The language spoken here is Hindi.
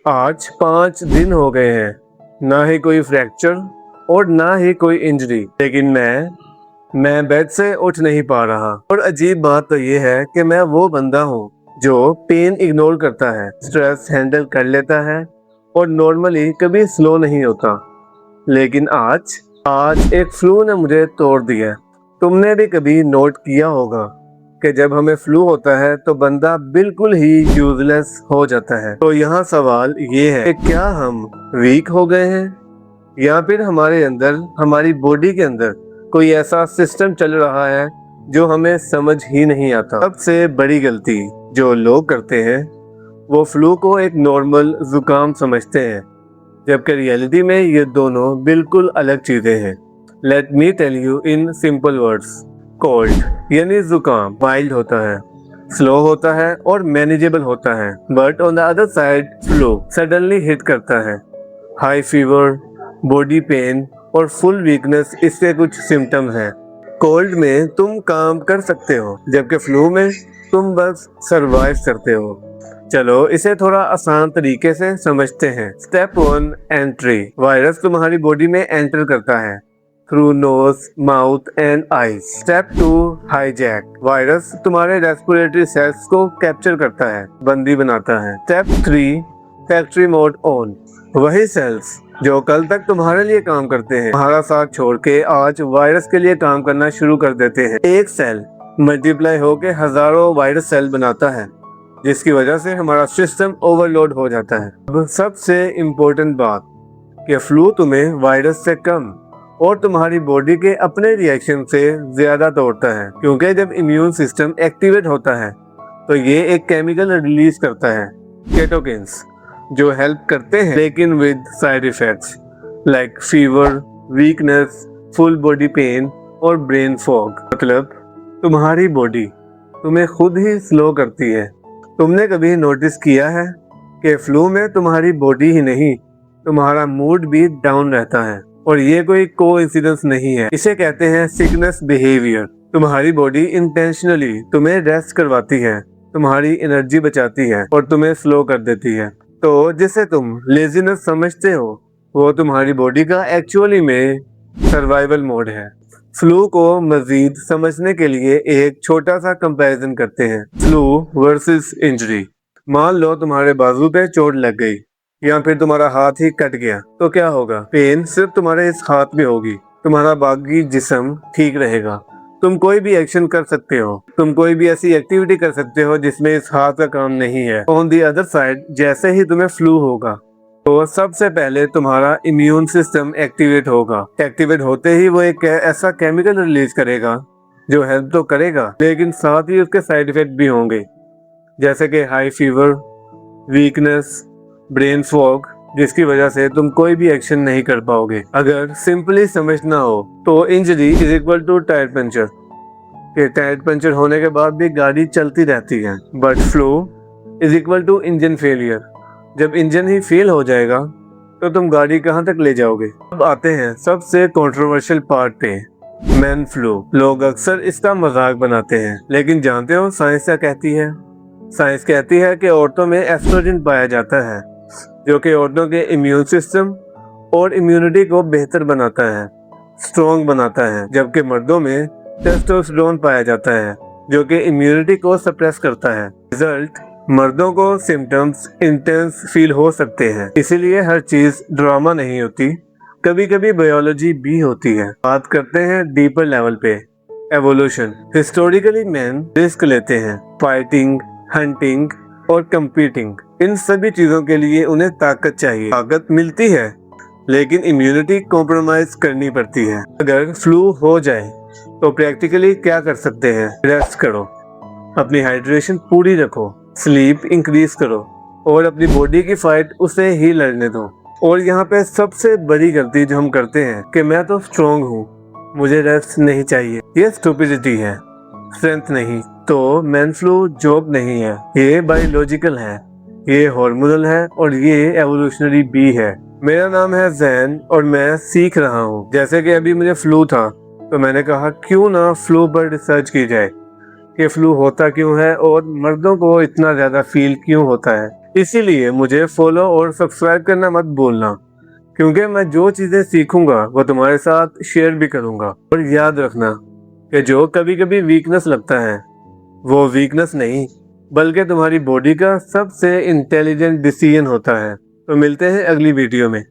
आज 5 दिन हो गए हैं, ना ही कोई फ्रैक्चर और ना ही कोई इंजरी, लेकिन मैं बेड से उठ नहीं पा रहा। और अजीब बात तो ये है कि मैं वो बंदा हूँ जो पेन इग्नोर करता है, स्ट्रेस हैंडल कर लेता है और नॉर्मली कभी स्लो नहीं होता। लेकिन आज एक फ्लू ने मुझे तोड़ दिया। तुमने भी कभी नोट किया होगा कि जब हमें फ्लू होता है तो बंदा बिल्कुल ही यूजलेस हो जाता है। तो यहाँ सवाल ये है कि क्या हम वीक हो गए हैं या फिर हमारे अंदर, हमारी बॉडी के अंदर कोई ऐसा सिस्टम चल रहा है जो हमें समझ ही नहीं आता। सबसे बड़ी गलती जो लोग करते हैं वो फ्लू को एक नॉर्मल जुकाम समझते हैं, जबकि रियलिटी में ये दोनों बिल्कुल अलग चीजें हैं। Let me tell you in simple words. Cold यानी जुकाम माइल्ड होता है, स्लो होता है और मैनेजेबल होता है। But on the other side flu suddenly hit करता है। हाई फीवर, बॉडी पेन और फुल वीकनेस इसके कुछ सिम्टम्स हैं। कोल्ड में तुम काम कर सकते हो, जबकि फ्लू में तुम बस सरवाइव करते हो। चलो इसे थोड़ा आसान तरीके से समझते हैं। Step 1, entry. वायरस तुम्हारी बॉडी में एंटर करता है through nose, mouth and eyes. Step 2, hijack. Virus तुम्हारे रेस्पिरेटरी सेल्स को कैप्चर करता है, बंदी बनाता है। Step 3, factory mode on. वही सेल्स जो कल तक तुम्हारे लिए काम करते हैं, तुम्हारा साथ छोड़ के आज वायरस के लिए काम करना शुरू कर देते हैं। एक सेल मल्टीप्लाई होके हजारों वायरस सेल बनाता है, जिसकी वजह से हमारा सिस्टम ओवरलोड हो जाता है। अब सबसे इम्पोर्टेंट बात कि फ्लू तुम्हें वायरस से कम और तुम्हारी बॉडी के अपने रिएक्शन से ज्यादा तोड़ता है, क्योंकि जब इम्यून सिस्टम एक्टिवेट होता है तो ये एक केमिकल रिलीज करता है, केटोकिन्स, जो हेल्प करते हैं लेकिन with side effects like fever, weakness, full body pain और ब्रेन फॉग। मतलब तुम्हारी बॉडी तुम्हें खुद ही स्लो करती है। तुमने कभी नोटिस किया है कि फ्लू में तुम्हारी बॉडी ही नहीं, तुम्हारा मूड भी डाउन रहता है, और ये कोई कोइंसिडेंस नहीं है। इसे कहते हैं सिकनेस बिहेवियर। तुम्हारी बॉडी इंटेंशनली तुम्हें रेस्ट करवाती है, तुम्हारी एनर्जी बचाती है और तुम्हें स्लो कर देती है। तो जिसे तुम लेजीनेस समझते हो वो तुम्हारी बॉडी का एक्चुअली में सर्वाइवल मोड है। फ्लू को मजीद समझने के लिए एक छोटा सा कंपैरिजन करते हैं, फ्लू वर्सेस इंजरी। मान लो तुम्हारे बाजू पे चोट लग गई या फिर तुम्हारा हाथ ही कट गया, तो क्या होगा? पेन सिर्फ तुम्हारे इस हाथ में होगी, तुम्हारा बाकी जिस्म ठीक रहेगा। तुम कोई भी एक्शन कर सकते हो, तुम कोई भी ऐसी एक्टिविटी कर सकते हो जिसमें इस हाथ का काम नहीं है। ऑन दी अदर साइड, जैसे ही तुम्हें फ्लू होगा तो सबसे पहले तुम्हारा इम्यून सिस्टम एक्टिवेट होगा। एक्टिवेट होते ही वो एक ऐसा केमिकल रिलीज करेगा जो हेल्प तो करेगा, लेकिन साथ ही उसके साइड इफेक्ट भी होंगे, जैसे कि high fever, weakness, brain fog, जिसकी वजह से तुम कोई भी एक्शन नहीं कर पाओगे। अगर सिंपली समझना हो तो injury is equal to tyre puncture, कि टायर पंचर होने के बाद भी गाड़ी चलती रहती है। But flu is equal to engine failure. जब इंजन ही फेल हो जाएगा तो तुम गाड़ी कहाँ तक ले जाओगे? अब आते हैं सबसे कंट्रोवर्शियल पार्ट पे, मैन फ्लू। लोग अक्सर इसका मजाक बनाते हैं, लेकिन जानते हो साइंस क्या कहती है? साइंस कहती है कि औरतों में एस्ट्रोजन पाया जाता है, जो कि औरतों के इम्यून सिस्टम और इम्यूनिटी को बेहतर बनाता है, स्ट्रॉन्ग बनाता है, जबकि मर्दों में टेस्टोस्टेरोन पाया जाता है, जो कि इम्यूनिटी को सप्रेस करता है। रिजल्ट, मर्दों को सिम्टम्स इंटेंस फील हो सकते हैं। इसीलिए हर चीज ड्रामा नहीं होती, कभी कभी बायोलॉजी भी होती है। बात करते हैं डीपर लेवल पे, एवोल्यूशन। हिस्टोरिकली मैन रिस्क लेते हैं, फाइटिंग, हंटिंग और कंपीटिंग। इन सभी चीजों के लिए उन्हें ताकत चाहिए। ताकत मिलती है लेकिन इम्यूनिटी कॉम्प्रोमाइज करनी पड़ती है। अगर फ्लू हो जाए तो प्रैक्टिकली क्या कर सकते हैं? रेस्ट करो, अपनी हाइड्रेशन पूरी रखो, स्लीप इंक्रीज करो और अपनी बॉडी की फाइट उसे ही लड़ने दो। और यहाँ पे सबसे बड़ी गलती जो हम करते हैं कि मैं तो स्ट्रॉन्ग हूँ, मुझे रेस्ट नहीं चाहिए। ये स्टुपिडिटी है, स्ट्रेंथ नहीं। तो मैन फ्लू जॉब नहीं है, ये बायोलॉजिकल है, ये हार्मोनल है और ये एवोल्यूशनरी भी है। मेरा नाम है जैन और मैं सीख रहा हूँ। जैसे कि अभी मुझे फ्लू था तो मैंने कहा क्यों ना फ्लू पर रिसर्च की जाए कि फ्लू होता क्यों है और मर्दों को इतना ज्यादा फील क्यों होता है। इसीलिए मुझे फॉलो और सब्सक्राइब करना मत भूलना, क्योंकि मैं जो चीज़ें सीखूंगा वो तुम्हारे साथ शेयर भी करूंगा। और याद रखना कि जो कभी कभी वीकनेस लगता है वो वीकनेस नहीं, बल्कि तुम्हारी बॉडी का सबसे इंटेलिजेंट डिसीजन होता है। तो मिलते हैं अगली वीडियो में।